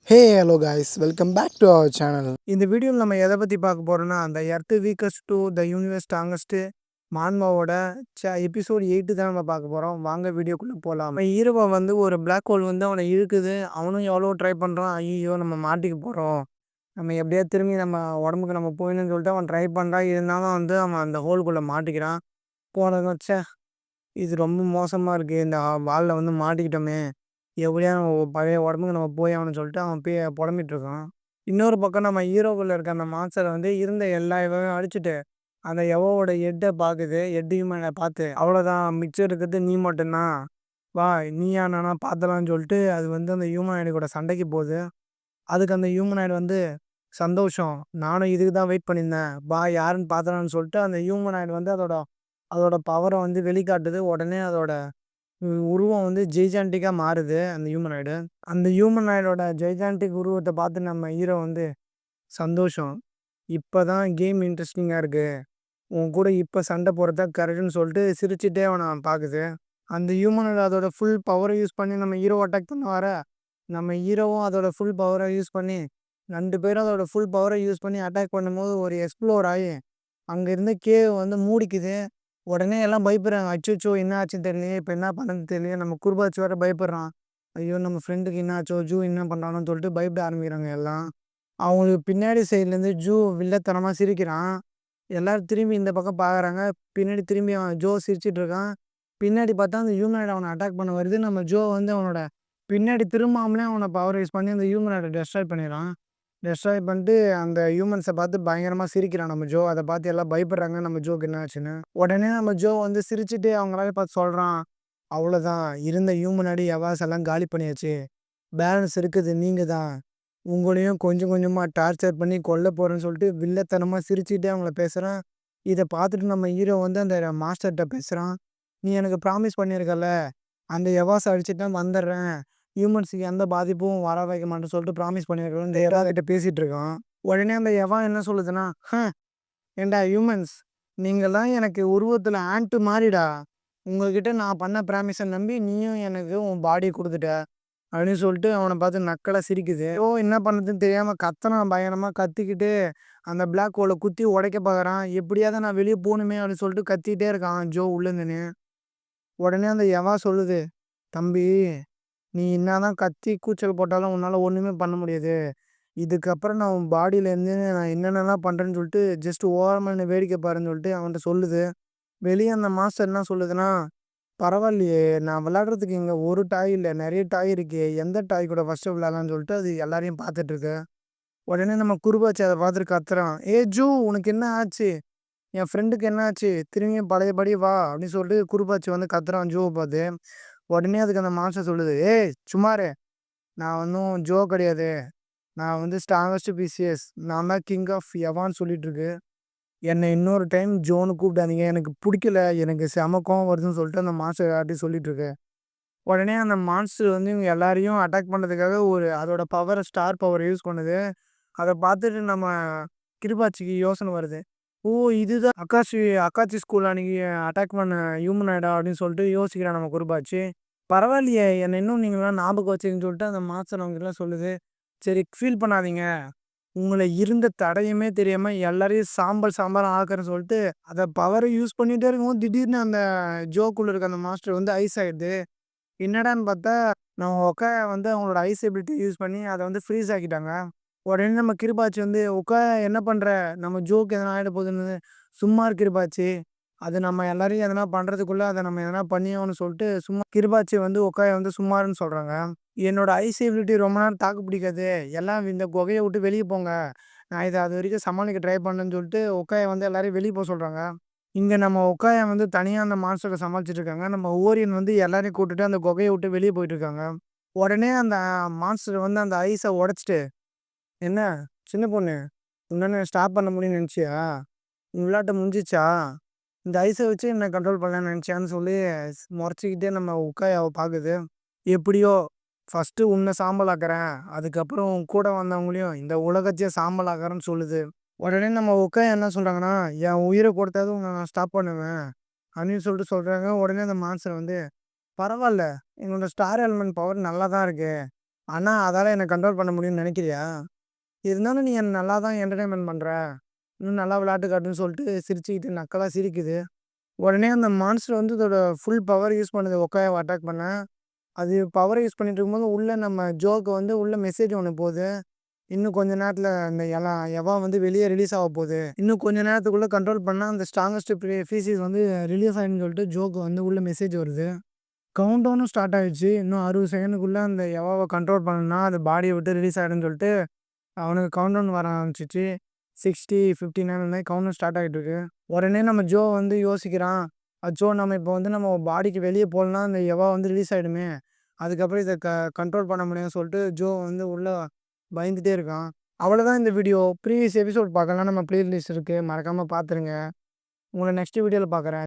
Hey hello guys welcome back to our channel. இந்த வீடியோவில் நம்ம எதை பற்றி பார்க்க போகிறோம்னா அந்த earth weakest to the universe strongest மான்மாவோட எபிசோட் 8 தான் நம்ம பார்க்க போகிறோம். வாங்க வீடியோக்குள்ளே போகலாம். ஹீரோவை வந்து ஒரு பிளாக் ஹோல் வந்து அவனை இழுக்குது. அவனும் எவ்வளோ ட்ரை பண்ணுறான். ஐயோ நம்ம மாட்டிக்க போகிறோம், நம்ம எப்படியா திரும்பி நம்ம உடம்புக்கு நம்ம போயிடணும்னு சொல்லிட்டு அவன் ட்ரை பண்ணுறான். இருந்தாலும் வந்து அவன் அந்த ஹோல்குள்ளே மாட்டிக்கிறான். போனதும் இது ரொம்ப மோசமாக இருக்குது, இந்த வாலில் வந்து மாட்டிக்கிட்டோமே, எப்படியா நம்ம பழைய உடம்புக்கு நம்ம போய் ஆகணும்னு சொல்லிட்டு அவன் புலம்பிட்டு இருக்கான். இன்னொரு பக்கம் நம்ம ஹீரோக்குள்ளே இருக்க அந்த மான்ஸ்டரை வந்து இருந்த எல்லா இவனையும் அடிச்சுட்டு அந்த எவோட ஹெட்டை பார்க்குது. ஹெட் ஹியூமனை பார்த்து அவ்வளோதான், மிச்சம் இருக்கிறது நீ மட்டும்தான், வா நீயா நானா பார்த்தலான்னு சொல்லிட்டு அது வந்து அந்த ஹியூமனாய்டு கூட சண்டைக்கு போகுது. அதுக்கு அந்த ஹியூமனாய்டு வந்து சந்தோஷம், நானும் இதுக்கு தான் வெயிட் பண்ணியிருந்தேன், வா யாருன்னு பார்த்தலான்னு சொல்லிட்டு அந்த ஹியூமனாய்டு வந்து அதோட அதோட பவரை வந்து வெளிக்காட்டுது. உடனே அதோட உருவம் வந்து ஜெய்ஜாண்டிக்காக மாறுது அந்த ஹியூமனாய்டு. அந்த ஹியூமனாய்டோட ஜெய்ஜாண்டிக் உருவத்தை பார்த்து நம்ம ஹீரோ வந்து சந்தோஷம், இப்போ தான் கேம் இன்ட்ரெஸ்டிங்காக இருக்குது, உன் கூட இப்போ சண்டை போடுறதா கரெக்டுன்னு சொல்லிட்டு சிரிச்சுட்டே அவனை பார்க்குது. அந்த ஹியூமனாய்டு அதோட ஃபுல் பவரை யூஸ் பண்ணி நம்ம ஹீரோ அட்டாக் பண்ண வர நம்ம ஹீரோவும் அதோட ஃபுல் பவரை யூஸ் பண்ணி 2 பேரும் அதோட ஃபுல் பவரை யூஸ் பண்ணி அட்டாக் பண்ணும்போது ஒரு எக்ஸ்ப்ளோர் ஆகி அங்கே இருந்த கேவ் வந்து மூடிக்குது. உடனே எல்லாம் பயப்படுறாங்க. அச்சச்சோ என்ன ஆச்சுன்னு தெரியலையே, இப்போ என்ன பண்ணுறதுன்னு தெரியலையே. நம்ம குருபாச்சு வேறு பயப்படுறான். ஐயோ நம்ம ஃப்ரெண்டுக்கு என்ன ஆச்சோ, ஜூ என்ன பண்ணுறானோன்னு சொல்லிட்டு பயப்பட ஆரம்பிக்கிறாங்க எல்லாம். அவங்களுக்கு பின்னாடி சைட்லேருந்து ஜூ வில்லத்தனமாக சிரிக்கிறான். எல்லோரும் திரும்பி இந்த பக்கம் பார்க்குறாங்க. பின்னாடி திரும்பி அவன் ஜோ சிரிச்சிட்டு இருக்கான். பின்னாடி பார்த்தா அந்த ஹியூமனாய்டு அவனை அட்டாக் பண்ண வருது. நம்ம ஜோ வந்து அவனோட பின்னாடி திரும்பாமலே அவனை பவர் யூஸ் பண்ணி அந்த ஹியூமனாய்டை டெஸ்ட்ராய் பண்ணிடுறான். டெஸ்ட்ராய் பண்ணிட்டு அந்த ஹியூமன்ஸை பார்த்து பயங்கரமாக சிரிக்கிறான் நம்ம ஜோ. அதை பார்த்து எல்லாம் பயப்படுறாங்க நம்ம ஜோக்கு என்ன ஆச்சுன்னு. உடனே நம்ம ஜோ வந்து சிரிச்சுட்டு அவங்களால பார்த்து சொல்கிறான், அவ்வளோதான், இருந்த ஹியூமனாய்டு எவாஸ் எல்லாம் காலி பண்ணியாச்சு, பேலன்ஸ் இருக்குது நீங்கள் தான், உங்களையும் கொஞ்சம் கொஞ்சமாக டார்ச்சர் பண்ணி கொல்ல போகிறேன்னு சொல்லிட்டு வில்லத்தனமாக சிரிச்சுட்டே அவங்கள பேசுகிறான். இதை பார்த்துட்டு நம்ம ஹீரோ வந்து அந்த மாஸ்டர்கிட்ட பேசுகிறான், நீ எனக்கு ப்ராமிஸ் பண்ணியிருக்கல, அந்த எவாஸ் அடிச்சுட்டு தான் வந்துடுறேன், ஹியூமன்ஸுக்கு எந்த பாதிப்பும் வர வைக்க மாட்டேன்னு சொல்லிட்டு ப்ராமிஸ் பண்ணியிருக்கேன். இந்த எவா கிட்ட பேசிகிட்டு இருக்கான். உடனே அந்த எவா என்ன சொல்லுதுன்னா, ஏண்டா ஹியூமன்ஸ், நீங்கள்லாம் எனக்கு உருவத்தில் ஆண்ட்டு மாறிடா, உங்ககிட்ட நான் பண்ண ப்ராமிஸை நம்பி நீயும் எனக்கு உன் பாடி கொடுத்துட்ட அப்படின்னு சொல்லிட்டு அவனை பார்த்து நக்கலாக சிரிக்குது. என்ன பண்ணுறதுன்னு தெரியாமல் கத்துறான். பயங்கரமாக கத்திக்கிட்டு அந்த பிளாக் ஹோலை குத்தி உடைக்க பார்க்குறான். எப்படியாவது நான் வெளியே போகணுமே அப்படின்னு சொல்லிட்டு கத்திக்கிட்டே இருக்கான் ஜோ உள்ளேருந்துன்னு. உடனே அந்த எவா சொல்லுது, தம்பி நீ என்னதான் கத்தி கூச்சல் போட்டாலும் உன்னால் ஒன்றுமே பண்ண முடியாது, இதுக்கப்புறம் நான் உன் பாடியிலேருந்து நான் என்னென்னலாம் பண்ணுறேன்னு சொல்லிட்டு ஜஸ்ட் ஓரமாக வேடிக்கை பாருன்னு சொல்லிட்டு அவன்கிட்ட சொல்லுது. வெளியே அந்த மாஸ்டர் என்ன சொல்லுதுன்னா, பரவாயில்லையே, நான் விளையாடுறதுக்கு இங்கே ஒரு டாய் இல்லை, நிறைய டாய் இருக்கு, எந்த டாய் கூட ஃபஸ்ட்டு விளையாடலான்னு சொல்லிட்டு அது எல்லாரையும் பார்த்துட்ருக்கு. உடனே நம்ம குருபாச்சி அதை பார்த்துட்டு கத்துறான், ஏ ஜூ உனக்கு என்ன ஆச்சு, என் ஃப்ரெண்டுக்கு என்ன ஆச்சு, திரும்பியும் பழையபடி வா அப்படின்னு சொல்லிட்டு குருபாச்சி வந்து கத்துறான் ஜூவை பார்த்து. உடனே அதுக்கு அந்த மாஸ்டர் சொல்லுது, ஏய் சும்மாரு, நான் ஒன்றும் ஜோ கிடையாது, நான் வந்து ஸ்ட்ராங்கஸ்ட் பிசிஎஸ், நான் தான் கிங் ஆஃப் எவான்னு சொல்லிட்டு இருக்கு, என்னை இன்னொரு டைம் ஜோன்னு கூப்பிடாதீங்க, எனக்கு பிடிக்கல, எனக்கு செம கோவம் வருதுன்னு சொல்லிட்டு அந்த மாஸ்டர் யார்ட்டையும் சொல்லிட்டு இருக்கு. உடனே அந்த மான்ஸ்டர் வந்து இவங்க எல்லாரையும் அட்டாக் பண்ணுறதுக்காக அதோட பவரை ஸ்டார் பவரை யூஸ் பண்ணுது. அதை பார்த்துட்டு நம்ம கிருபாச்சிக்கு யோசனை வருது, ஓ இதுதான் அக்காச்சி ஸ்கூல் அன்னைக்கு அட்டாக் பண்ண ஹியூமனாய்டா அப்படின்னு சொல்லிட்டு யோசிக்கிறான் நம்ம குருபாச்சி. பரவாயில்லையே, என்னை இன்னும் நீங்களாம் ஞாபகம் வச்சுக்கன்னு சொல்லிட்டு அந்த மாஸ்டர் அவங்கெல்லாம் சொல்லுது, சரி ஃபீல் பண்ணாதீங்க, உங்களை இருந்த தடையுமே தெரியாமல் எல்லாரையும் சாம்பல் சாம்பார் ஆக்குறேன்னு சொல்லிட்டு அதை பவரை யூஸ் பண்ணிகிட்டே இருக்கும்போது திடீர்னு அந்த ஜோக்குள்ளே இருக்க அந்த மாஸ்டர் வந்து ஐஸ் ஆகிடுது. என்னடான்னு பார்த்தா நம்ம உக்காய வந்து அவங்களோட ஐஸ் எபிலிட்டி யூஸ் பண்ணி அதை வந்து ஃப்ரீஸ் ஆக்கிட்டாங்க. உடனே நம்ம கிருபாச்சி வந்து உக்கா என்ன பண்ணுற, நம்ம ஜோக்கு எதனா ஆகிட போகுதுன்னு, சும்மா கிருபாச்சி, அது நம்ம எல்லாரையும் எதனா பண்ணுறதுக்குள்ளே அதை நம்ம எதனா பண்ணியோன்னு சொல்லிட்டு சும்மா கிருபாச்சி வந்து உக்காய வந்து சும்மாருன்னு சொல்கிறாங்க. என்னோட ஐஸ் எபிலிட்டி ரொம்ப நேரம் தாக்கு பிடிக்காது, எல்லாம் இந்த குகையை விட்டு வெளியே போங்க, நான் இதை அது வரைக்கும் சமாளிக்க ட்ரை பண்ணேன்னு சொல்லிட்டு உக்காய வந்து எல்லாரையும் வெளியே போக சொல்கிறாங்க. இங்கே நம்ம உக்காய வந்து தனியாக அந்த மான்ஸ்டரை சமாளிச்சுட்டு இருக்காங்க. நம்ம ஓரியன் வந்து எல்லாரையும் கூப்பிட்டுட்டு அந்த குகையை விட்டு வெளியே போயிட்டு இருக்காங்க. உடனே அந்த மான்ஸ்டர் வந்து அந்த ஐஸை உடச்சிட்டு, என்ன சின்ன பொண்ணு, உன்னால ஸ்டாப் பண்ண முடியும்னு நினச்சியா, உன் விளையாட்ட முடிஞ்சிச்சா, இந்த ஐஸை வச்சு என்ன கண்ட்ரோல் பண்ணலான்னு நினச்சியான்னு சொல்லி முறைச்சிக்கிட்டே நம்ம உக்காயாவை பார்க்குது. எப்படியோ ஃபஸ்ட்டு உன்னை சாம்பலாக்குறேன், அதுக்கப்புறம் உன் கூட வந்தவங்களையும் இந்த உலகத்தையே சாம்பலாக்குறேன்னு சொல்லுது. உடனே நம்ம உக்காயா என்ன சொல்கிறாங்கன்னா, என் உயிரை கொடுத்தாவது உன்னை நான் ஸ்டாப் பண்ணுவேன் அப்படின்னு சொல்லிட்டு சொல்கிறாங்க. உடனே அந்த மான்ஸ்டர் வந்து, பரவாயில்ல, எங்களோட ஸ்டார் எலிமெண்ட் பவர் நல்லா தான் இருக்குது, ஆனா, அதால என்ன கண்ட்ரோல் பண்ண முடியும்னு நெனைக்கிறியா? இருந்தாலும் நீ என்ன நல்லா தான் என்டர்டெயின்மென்ட் பண்ற. இன்னும் நல்லா விளையாட்டு காட்டுன்னு சொல்லிட்டு சிரிச்சுக்கிட்டு நக்கலா சிரிக்குது. உடனே அந்த மான்ஸ்டர் வந்து அதோட ஃபுல் பவர் யூஸ் பண்ணுது ஒக்காயாவ அட்டாக் பண்ண. அது பவர யூஸ் பண்ணிட்டு இருக்கும்போது உள்ள நம்ம ஜோக்கு வந்து உள்ள மெசேஜ் ஒண்ணு போது. இன்னும் கொஞ்ச நேரத்துல அந்த எவா வந்து வெளிய ரிலீஸ் ஆக போது. இன்னும் கொஞ்ச நேரத்துக்குள்ள கண்ட்ரோல் பண்ணா அந்த ஸ்ட்ராங்கஸ்ட் ஸ்பீசிஸ் வந்து ரிலீஸ் ஆயிடும்னு சொல்லிட்டு ஜோக்கு வந்து உள்ள மெசேஜ் வருது. கவுண்ட் டவுனும் ஸ்டார்ட் ஆயிடுச்சு. இன்னும் 60 செகண்டுக்குள்ள அந்த எவாவ கண்ட்ரோல் பண்ணணும்னா, அது பாடிய விட்டு ரிலீஸ் ஆயிடும்னு சொல்லிட்டு, அவனுக்கு கவுண்ட் டவுன் வர ஆரம்பிச்சுச்சு. 60, 59 அந்த மாரி கவுண்ட் டவுன் ஸ்டார்ட் ஆயிட்டு இருக்கு. உடனே நம்ம ஜோ வந்து யோசிக்கிறான். அச்சோ! நம்ம இப்போ வந்து நம்ம பாடிக்கு வெளிய போலனா, அந்த எவா வந்து ரிலீஸ் ஆயிடுமே! அதுக்கப்புறம் இத கண்ட்ரோல் பண்ண முடியாதுன்னு சொல்லிட்டு, ஜோ வந்து உள்ள பயந்துட்டே இருக்கான். அவ்வளோதான் இந்த வீடியோ. ப்ரீவியஸ் எபிசோட் பார்க்கலனா நம்ம பிளேலிஸ்ட் இருக்கு. மறக்காம பார்த்துருங்க. உங்கள நெக்ஸ்ட் வீடியோல பார்க்குறேன்.